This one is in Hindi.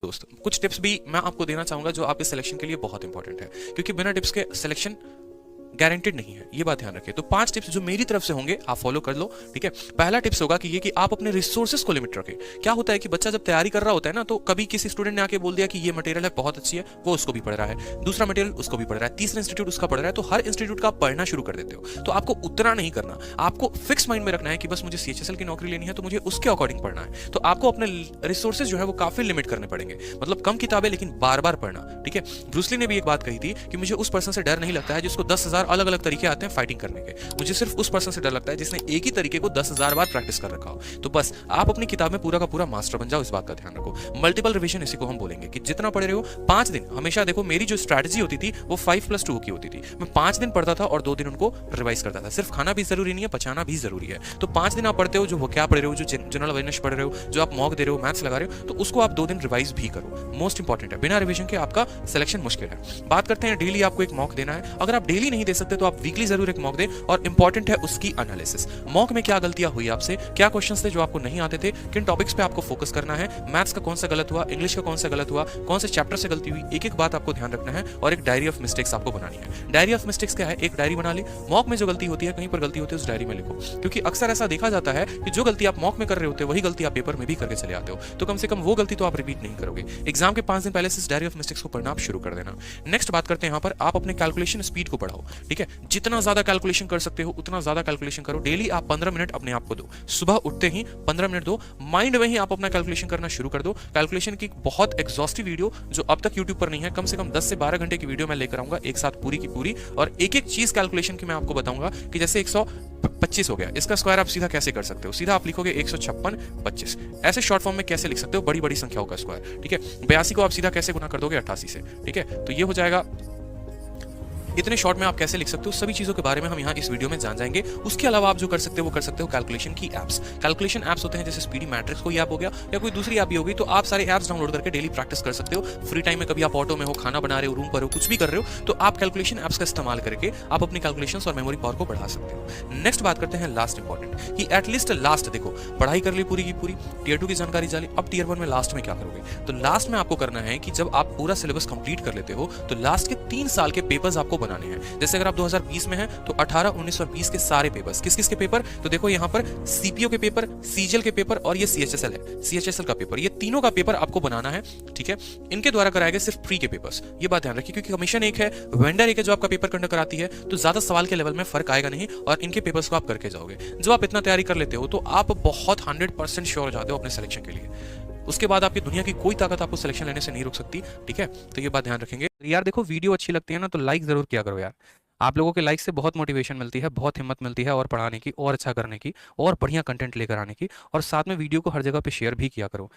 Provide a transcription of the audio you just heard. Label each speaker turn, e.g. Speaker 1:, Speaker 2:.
Speaker 1: दोस्त, कुछ टिप्स भी मैं आपको देना चाहूंगा जो आपके सिलेक्शन के लिए बहुत इंपॉर्टेंट है, क्योंकि बिना टिप्स के सिलेक्शन गारंटेड नहीं है, ये बात ध्यान रखिए। तो 5 टिप्स जो मेरी तरफ से होंगे आप फॉलो कर लो, ठीक है। पहला टिप्स होगा कि ये कि आप अपने रिसोर्सेज को लिमिट रखें। क्या होता है कि बच्चा जब तैयारी कर रहा होता है ना, तो कभी किसी स्टूडेंट ने आके बोल दिया कि ये मटेरियल है बहुत अच्छी है, वो उसको भी पढ़ रहा है, दूसरा मटेरियल उसको भी पढ़ रहा है, तीसरा इंस्टीट्यूट उसका पढ़ रहा है, तो हर इंस्टीट्यूट का आप पढ़ना शुरू कर देते हो। तो आपको उतना नहीं करना, आपको फिक्स माइंड में रखना है कि बस मुझे CHSL की नौकरी लेनी है तो मुझे उसके अकॉर्डिंग पढ़ना है। तो आपको अपने रिसोर्सेज जो है वो काफी लिमिट करने पड़ेंगे, मतलब कम किताबें लेकिन बार बार पढ़ना, ठीक है। ब्रूस ली ने भी एक बात कही थी कि मुझे उस पर्सन से डर नहीं लगता है जिसको 10,000 अलग अलग तरीके आते हैं फाइटिंग करने के, मुझे सिर्फ उस पर्सन से डर लगता है जिसने एक ही तरीके को 10,000 बार प्रैक्टिस कर रखा हो। तो बस आप अपनी किताब में पूरा का पूरा मास्टर बन जाओ, इस बात का ध्यान रखो। मल्टीपल रिवीजन इसी को हम बोलेंगे कि जितना पढ़ रहे हो 5 दिन, हमेशा देखो मेरी जो स्ट्रैटेजी होती थी वो 5+2 की होती थी। मैं 5 दिन पढ़ता था और 2 दिन उनको रिवाइज करता था। सिर्फ खाना भी जरूरी नहीं है, पचाना भी जरूरी है। तो 5 दिन आप पढ़ते हो, जो वो क्या पढ़ रहे हो, जो जनरल अवेयरनेस पढ़ रहे हो, जो आप मॉक दे रहे हो, मैथ्स लगा रहे हो, तो उसको आप 2 दिन रिवाइज भी करो। मोस्ट इंपॉर्टेंट है, बिना रिविजन के आपका सिलेक्शन मुश्किल है। बात करते हैं डेली आपको एक मॉक देना है। अगर आप डेली नहीं दे सकते तो आप वीकली जरूर एक मॉक दें, और इंपॉर्टेंट है उसकी एनालिसिस। मॉक में क्या गलतियां हुई आपसे, क्या क्वेश्चंस थे जो आपको नहीं आते थे, किन टॉपिक्स पे आपको फोकस करना है, मैथ्स का कौन सा गलत हुआ, इंग्लिश का कौन सा गलत हुआ, कौन से चैप्टर से गलती हुई, एक एक बात आपको ध्यान रखना है। और एक डायरी ऑफ मिस्टेक्स आपको बनानी है। डायरी ऑफ मिस्टेक्स क्या है, एक डायरी बना ली, मॉक में जो गलती होती है, कहीं पर गलती होती है, उस डायरी में लिखो। क्योंकि अक्सर ऐसा देखा जाता है कि जो गलती आप मॉक में कर रहे होते हो वही गलती आप पेपर में भी करके चले आते हो। तो कम से कम वो गलती तो आप रिपीट नहीं करोगे। एग्जाम के 5 दिन पहले से इस डायरी ऑफ मिस्टेक्स को पढ़ना आप शुरू कर देना। नेक्स्ट बात करते हैं यहाँ पर, आप अपने कैलकुलेशन स्पीड को बढ़ाओ, ठीक है। जितना ज्यादा कैलकुलेशन कर सकते हो उतना ज्यादा कैलकुलेशन करो। डेली आप 15 मिनट अपने आप को दो, सुबह उठते ही 15 मिनट दो, माइंड में ही आप अपना कैलकुलेशन करना शुरू कर दो। कैलकुलेशन की बहुत एग्जॉस्टिव वीडियो जो अब तक यूट्यूब पर नहीं है, कम से कम 10 से 12 घंटे की वीडियो मैं लेकर आऊंगा एक साथ पूरी की पूरी, और एक एक चीज कैलकुलेशन की मैं आपको बताऊंगा कि जैसे 125 हो गया, इसका स्क्वायर आप सीधा कैसे कर सकते हो, सीधा आप लिखोगे 156 25, ऐसे शॉर्ट फॉर्म में कैसे लिख सकते हो बड़ी बड़ी संख्याओं का स्क्वायर, ठीक है। 82 को आप सीधा कैसे गुना कर दोगे 88 से, ठीक है। तो ये हो जाएगा, इतने शॉर्ट में आप कैसे लिख सकते हो, सभी चीजों के बारे में हम यहाँ इस वीडियो में जान जाएंगे। उसके अलावा आप जो कर सकते हो वो कर सकते हो कैलकुलेशन की एप्स। कैलकुलेशन एप्स होते हैं जैसे स्पीडी मैट्रिक्स कोई ऐप हो गया या कोई दूसरी ऐप भी होगी, तो आप सारे एप्स डाउनलोड करके डेली प्रैक्टिस कर सकते हो। फ्री टाइम में कभी आप ऑटो में हो, खाना बना रहे हो, रूम पर हो, कुछ भी कर रहे हो, तो आप कैलकुलेशन एप्स का इस्तेमाल करके आप अपनी कैलकुलेशंस और मेमोरी पावर को बढ़ा सकते हो। नेक्स्ट बात करते हैं लास्ट इंपॉर्टेंट, कि एटलीस्ट लास्ट देखो, पढ़ाई कर ली पूरी की पूरी, टीयर 2 की जानकारी जाली, अब टीयर 1 में लास्ट में क्या करोगे। तो लास्ट में आपको करना है कि जब आप पूरा सिलेबस कंप्लीट कर लेते हो तो लास्ट के 3 साल के पेपर्स आपको बनाने हैं। जैसे आप 2020 में है तो 18, 19 और 20 के सारे पेपर्स, किस किस के पेपर, तो देखो यहाँ पर सीपीओ के पेपर, सीजीएल के पेपर और ये CHSL है, CHSL का पेपर, ये तीनों का पेपर आपको बनाना है, ठीक है। इनके द्वारा कराए गए सिर्फ फ्री के पेपर्स, ये बात ध्यान रखिए, क्योंकि कमीशन एक है, वेंडर एक है जो आपका पेपर कंडक्ट कराती है, तो ज्यादा सवाल के लेवल में फर्क आएगा नहीं और इनके पेपर्स को आप करके जाओगे। जब आप इतना तैयारी कर लेते हो तो आप बहुत 100% श्योर हो जाते हो अपने सिलेक्शन के लिए। उसके बाद आपकी दुनिया की कोई ताकत आपको सिलेक्शन लेने से नहीं रोक सकती, ठीक है। तो ये बात ध्यान रखेंगे यार। देखो वीडियो अच्छी लगती है ना तो लाइक जरूर किया करो यार, आप लोगों के लाइक से बहुत मोटिवेशन मिलती है, बहुत हिम्मत मिलती है और पढ़ाने की, और अच्छा करने की, और बढ़िया कंटेंट लेकर आने की, और साथ में वीडियो को हर जगह पे शेयर भी किया करो।